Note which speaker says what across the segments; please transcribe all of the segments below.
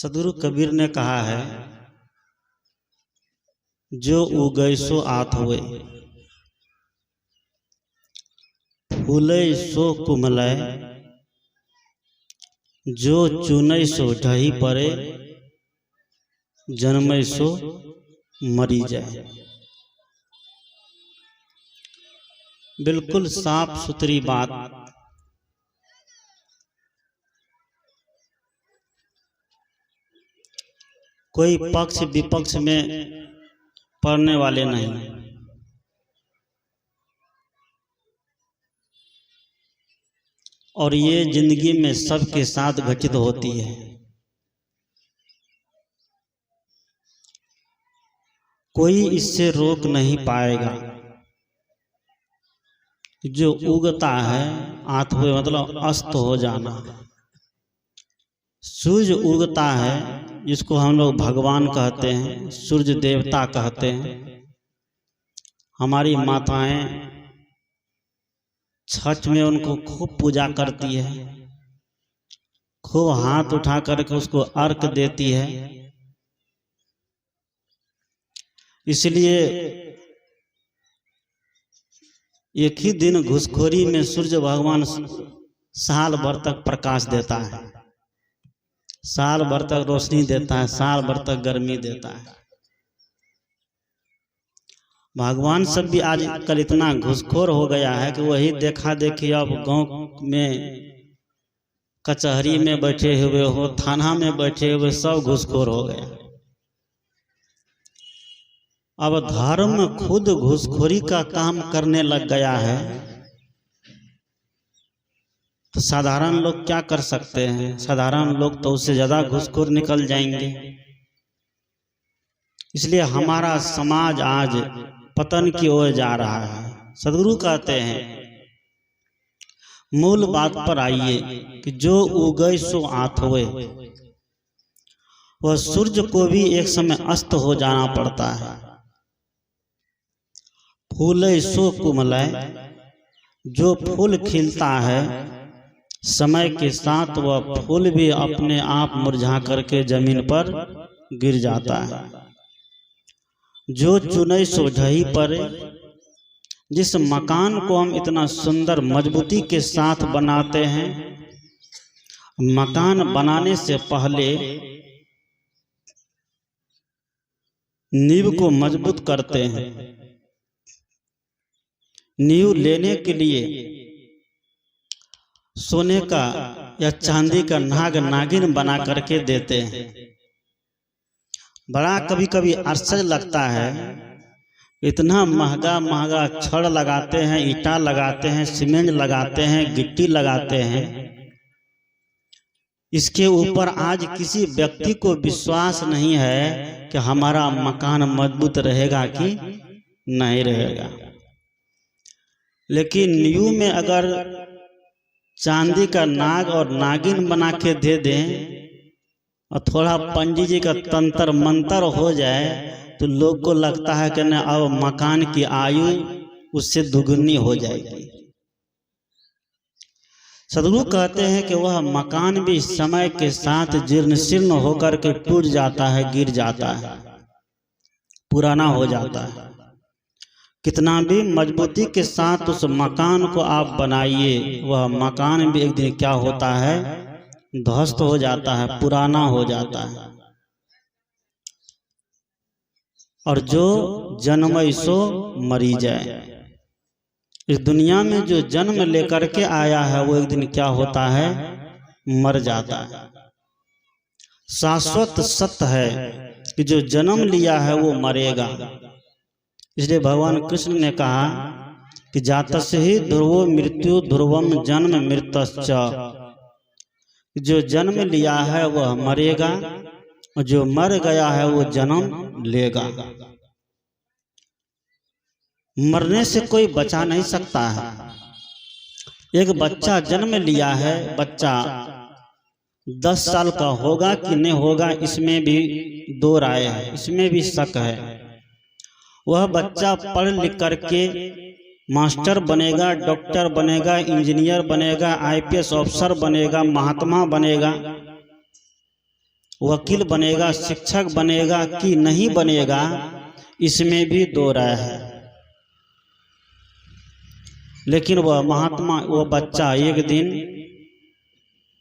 Speaker 1: सदगुरु कबीर ने कहा है, जो उगै सो आत हुए, फूलै सो कुमलै, जो चुनै सो ढही पड़े, जन्मै सो मरी जाए। बिल्कुल साफ सुथरी बात। कोई पक्ष विपक्ष में पड़ने वाले नहीं। और ये जिंदगी में सबके साथ घटित होती है। कोई इससे रोक नहीं पाएगा। जो उगता है आत हुए मतलब अस्त हो जाना। सूर्य उगता है, जिसको हम लोग भगवान कहते हैं, सूर्य देवता कहते हैं। हमारी माताएं छठ में उनको खूब पूजा करती है, खूब हाथ उठा करके उसको अर्घ देती है। इसलिए एक ही दिन घुसखोरी में सूर्य भगवान साल भर तक प्रकाश देता है, साल भर तक रोशनी देता है, साल भर तक गर्मी देता है। भगवान सब भी आजकल इतना घुसखोर हो गया है कि वही देखा देखी अब गांव में कचहरी में बैठे हुए हो, थाना में बैठे हुए सब घुसखोर हो गया। अब धर्म खुद घुसखोरी का काम करने लग गया है, तो साधारण लोग क्या कर सकते हैं? साधारण लोग तो उससे ज्यादा घुसखोर निकल जाएंगे। इसलिए हमारा समाज आज पतन की ओर जा रहा है। सदगुरु कहते हैं, मूल बात पर आइए कि जो उगै सो आत हुए। वह सूर्य को भी एक समय अस्त हो जाना पड़ता है। फूलै सो कुमलै, जो फूल खिलता है समय के साथ वह फूल भी अपने आप मुरझा करके जमीन पर गिर जाता है। जो चुनै सो ढही पड़े, जिस मकान को हम इतना सुंदर मजबूती के साथ बनाते हैं, मकान बनाने से पहले नींव को मजबूत करते हैं। नींव लेने के लिए सोने का या चांदी का नाग नागिन बना करके देते हैं। बड़ा कभी कभी आश्चर्य लगता है, इतना महंगा महंगा छड़ लगाते हैं, ईंटा लगाते हैं, सीमेंट लगाते हैं, गिट्टी लगाते हैं। इसके ऊपर आज किसी व्यक्ति को विश्वास नहीं है कि हमारा मकान मजबूत रहेगा कि नहीं रहेगा। लेकिन नींव में अगर चांदी का नाग और नागिन बना के दे दें और थोड़ा पंडित जी का तंत्र मंत्र हो जाए, तो लोग को लगता है कि न अब मकान की आयु उससे दुगुनी हो जाएगी। सदगुरु कहते हैं कि वह मकान भी समय के साथ जीर्ण शीर्ण होकर के टूट जाता है, गिर जाता है, पुराना हो जाता है। कितना भी मजबूती के साथ उस मकान को आप बनाइए, वह मकान भी एक दिन क्या होता है, ध्वस्त हो जाता है, पुराना हो जाता है। और जो जन्मै सो मरी जाए। इस दुनिया में जो जन्म लेकर के आया है वो एक दिन क्या होता है, मर जाता है। शाश्वत सत्य है कि जो जन्म लिया है वो मरेगा। इसलिए भगवान कृष्ण ने कहा कि जातस्य ही ध्रुवो मृत्यु ध्रुवम जन्म मृतश्च। जो जन्म लिया है वह मरेगा, और जो मर गया है वो जन्म लेगा। मरने से कोई बचा नहीं सकता है। एक बच्चा जन्म लिया है, बच्चा 10 साल का होगा कि नहीं होगा, इसमें भी दो राय है, इसमें भी शक है। वह बच्चा पढ़ लिख करके मास्टर बनेगा, डॉक्टर बनेगा, इंजीनियर बनेगा, IPS ऑफिसर बनेगा, महात्मा बनेगा, वकील बनेगा, शिक्षक बनेगा कि नहीं बनेगा, इसमें भी दो राय है। लेकिन वह महात्मा, वह बच्चा एक दिन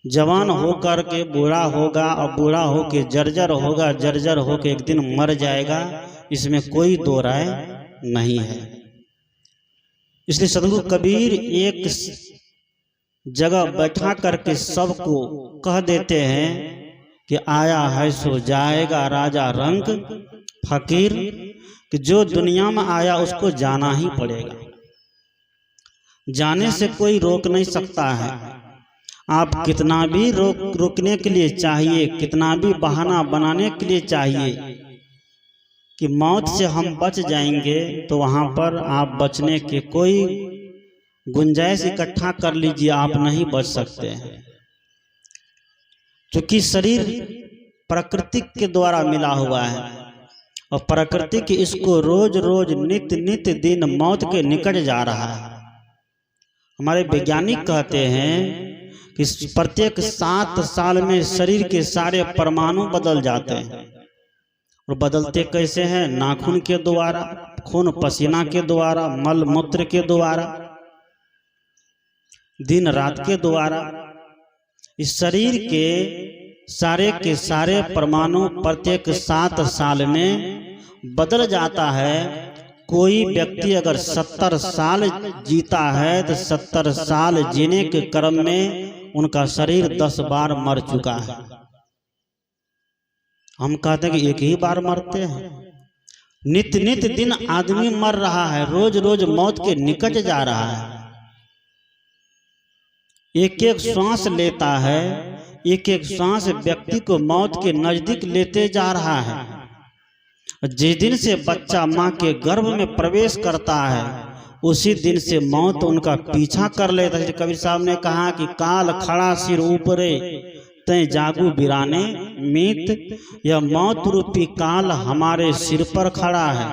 Speaker 1: जवान होकर के बूढ़ा होगा और बूढ़ा होके जर्जर होगा, जर्जर होके एक दिन मर जाएगा, इसमें कोई दो राय नहीं है। इसलिए सदगुरु कबीर एक जगह बैठा करके सबको कह देते हैं कि आया है सो जाएगा राजा रंग फकीर, कि जो दुनिया में आया उसको जाना ही पड़ेगा, जाने से कोई रोक नहीं सकता है। आप कितना भी रोकने के लिए चाहिए, कितना भी बहाना बनाने के लिए चाहिए कि मौत से हम बच जाएंगे, तो वहां पर आप बचने के कोई गुंजाइश इकट्ठा कर लीजिए, आप नहीं बच सकते हैं। क्योंकि शरीर प्रकृति के द्वारा मिला हुआ है और प्रकृति की इसको रोज रोज नित्य नित्य दिन मौत के निकट जा रहा है। हमारे वैज्ञानिक कहते हैं कि प्रत्येक 7 साल में शरीर के सारे परमाणु बदल जाते हैं। और बदलते कैसे हैं? नाखून के द्वारा, खून पसीना के द्वारा, मल मूत्र के द्वारा, दिन रात के द्वारा। इस शरीर के सारे परमाणु प्रत्येक 7 साल में बदल जाता है। कोई व्यक्ति अगर 70 साल जीता है तो 70 साल जीने के क्रम में उनका शरीर 10 बार मर चुका है। हम कहते हैं कि एक ही बार मरते हैं। नित्य नित्य दिन आदमी मर रहा है, रोज रोज मौत के निकट जा रहा है। एक एक श्वास लेता है, एक एक श्वास व्यक्ति को मौत के नजदीक लेते जा रहा है। जिस दिन से बच्चा माँ के गर्भ में प्रवेश करता है, उसी दिन से मौत उनका पीछा कर लेता है। कबीर साहब ने कहा कि काल खड़ा सिर ऊपरे तय जागू बिराने मीत, यह मौत रूपी काल हमारे सिर पर खड़ा है।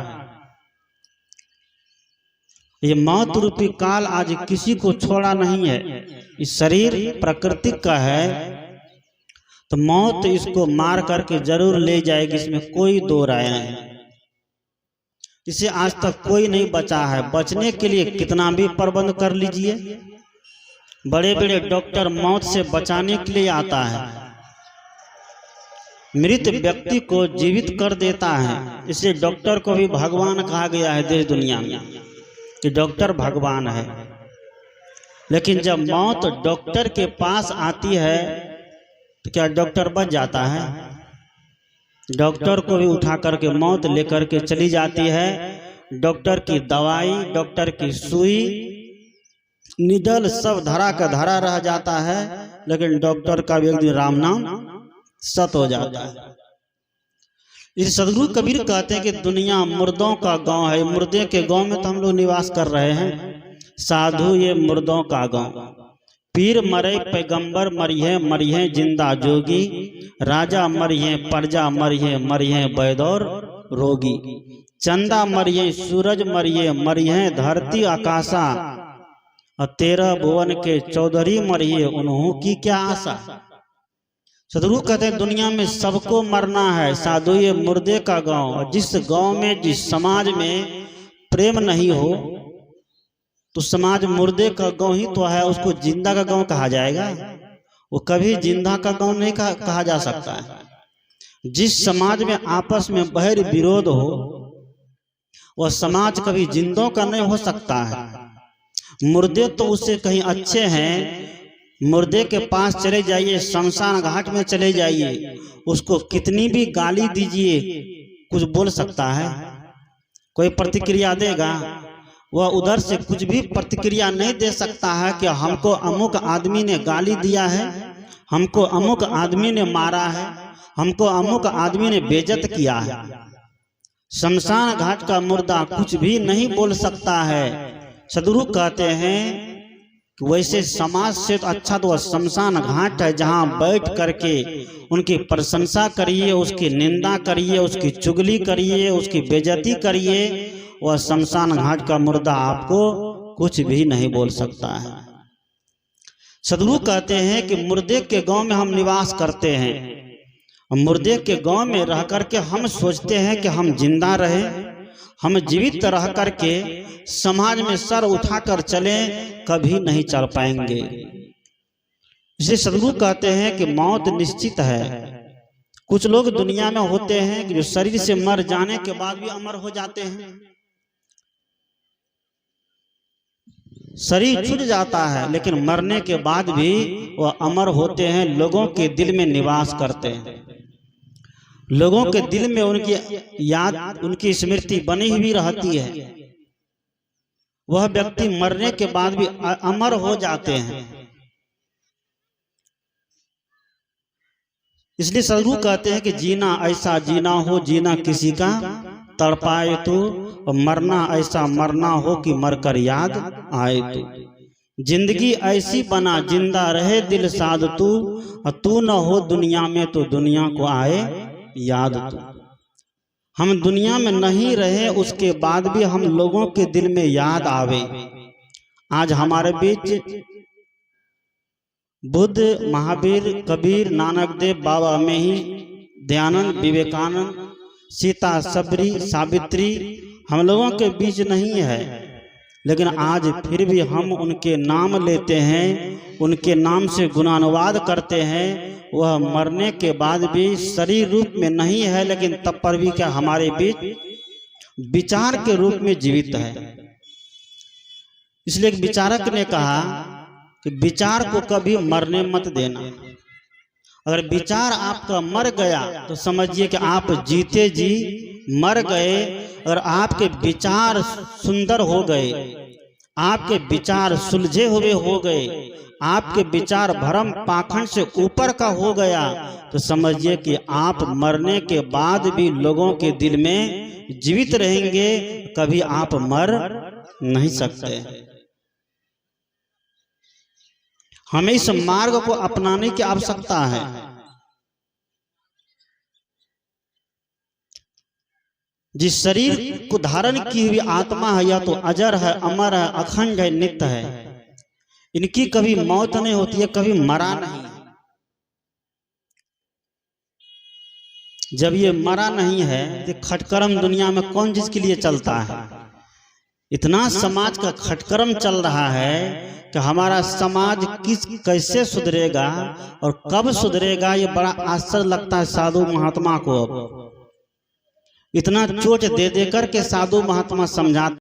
Speaker 1: ये मौत रूपी काल आज किसी को छोड़ा नहीं है। इस शरीर प्रकृति का है तो मौत इसको मार करके जरूर ले जाएगी, इसमें कोई दो राय नहीं। इसे आज तक कोई नहीं बचा है। बचने के लिए कितना भी प्रबंध कर लीजिए, बड़े बड़े डॉक्टर मौत से बचाने के लिए आता है, मृत व्यक्ति को जीवित कर देता है। इसलिए डॉक्टर को भी भगवान कहा गया है देश दुनिया में कि डॉक्टर भगवान है। लेकिन जब मौत डॉक्टर के पास आती है तो क्या डॉक्टर बच जाता है? डॉक्टर को भी उठा करके मौत लेकर के चली जाती है। डॉक्टर की दवाई, डॉक्टर की सुई, निडल सब धरा का धरा रह जाता है, लेकिन डॉक्टर का भी एक दिन राम नाम सत हो जाता है। इस सदगुरु कबीर कहते हैं कि दुनिया मुर्दों का गांव है। मुर्दे के गांव में तो हम लोग निवास कर रहे हैं। साधु ये मुर्दों का गांव, पीर मरे पैगंबर मरिये मरिये जिंदा जोगी, राजा मरिये प्रजा मरिये मरिये बैदौर रोगी, चंदा मरिये सूरज मरिये मरिये धरती आकाशा, और 13 भुवन के चौधरी मरिये उन्हों की क्या आशा। सदगुरु कहते हैं दुनिया में सबको मरना है। साधु ये मुर्दे का गांव, और जिस गांव में, जिस समाज में प्रेम नहीं हो तो समाज मुर्दे का गांव ही तो है। उसको जिंदा का गांव कहा जाएगा? वो कभी जिंदा का गांव नहीं कहा जा सकता है। जिस समाज में आपस में बहिर विरोध हो वह समाज कभी जिंदों का नहीं हो सकता है। मुर्दे तो उससे कहीं अच्छे हैं। मुर्दे के पास चले जाइए, शमशान घाट में चले जाइए, उसको कितनी भी गाली दीजिए, कुछ बोल सकता है? कोई प्रतिक्रिया देगा? वह उधर से कुछ भी प्रतिक्रिया नहीं दे सकता है कि हमको अमुक आदमी ने गाली दिया है, हमको अमुक आदमी ने मारा है, हमको अमुक आदमी ने बेइज्जत किया है। शमशान घाट का मुर्दा कुछ भी नहीं बोल सकता है। सदगुरु कहते हैं कि वैसे समाज से तो अच्छा तो वह शमशान घाट है, जहाँ बैठ करके उनकी प्रशंसा करिए, उसकी निंदा करिए, उसकी चुगली करिए, उसकी बेइज्जती करिए। वह शमशान घाट का मुर्दा आपको कुछ भी नहीं बोल सकता है। सदगुरु कहते हैं कि मुर्दे के गांव में हम निवास करते हैं मुर्दे के गांव में रह करके हम सोचते हैं कि हम जिंदा रहे, हम जीवित रह करके समाज में सर उठाकर चलें, कभी नहीं चल पाएंगे। इसलिए सदगुरु कहते हैं कि मौत निश्चित है। कुछ लोग दुनिया में होते हैं कि जो शरीर से मर जाने के बाद भी अमर हो जाते हैं। शरीर छूट जाता है लेकिन मरने के बाद भी वह अमर होते हैं, लोगों के दिल में निवास करते हैं, लोगों के दिल में उनकी याद, उनकी स्मृति बनी हुई रहती है। वह व्यक्ति मरने के बाद भी अमर हो जाते हैं। इसलिए सदगुरु कहते हैं कि जीना ऐसा जीना हो, जीना किसी का तड़पाए तो, और मरना ऐसा मरना हो कि मरकर याद आए तो। जिंदगी ऐसी बना जिंदा रहे दिल साध तू, और तू न हो दुनिया में तो दुनिया को आए याद तू। हम दुनिया में नहीं रहे उसके बाद भी हम लोगों के दिल में याद आवे। आज हमारे बीच बुद्ध, महावीर, कबीर, नानक देव, बाबा में ही दयानंद, विवेकानंद, सीता, सबरी, सावित्री हम लोगों के बीच नहीं है, लेकिन आज फिर भी हम उनके नाम लेते हैं, उनके नाम से गुणानुवाद करते हैं। वह मरने के बाद भी शरीर रूप में नहीं है, लेकिन तब पर भी क्या हमारे बीच विचार के रूप में जीवित है। इसलिए एक विचारक ने कहा कि विचार को कभी मरने मत देना। अगर विचार आपका मर गया तो समझिए कि आप जीते जी मर गए। अगर आपके विचार सुंदर हो गए, आपके विचार सुलझे हुए हो गए, आपके विचार भरम पाखंड से ऊपर का हो गया, तो समझिए कि आप मरने के बाद भी लोगों के दिल में जीवित रहेंगे, कभी आप मर नहीं सकते। हमें इस मार्ग को अपनाने की आवश्यकता है। जिस शरीर को धारण की हुई आत्मा है, या तो अजर है, अमर है, अखंड है, नित्य है, इनकी कभी मौत नहीं होती है, कभी मरा नहीं। जब ये मरा नहीं है तो खटकर्म दुनिया में कौन जिसके लिए चलता है? इतना समाज का खटकर्म चल रहा है कि हमारा समाज कैसे सुधरेगा और कब सुधरेगा, ये बड़ा आश्चर्य लगता है साधु महात्मा को। अब इतना चोट दे दे करके साधु महात्मा समझाते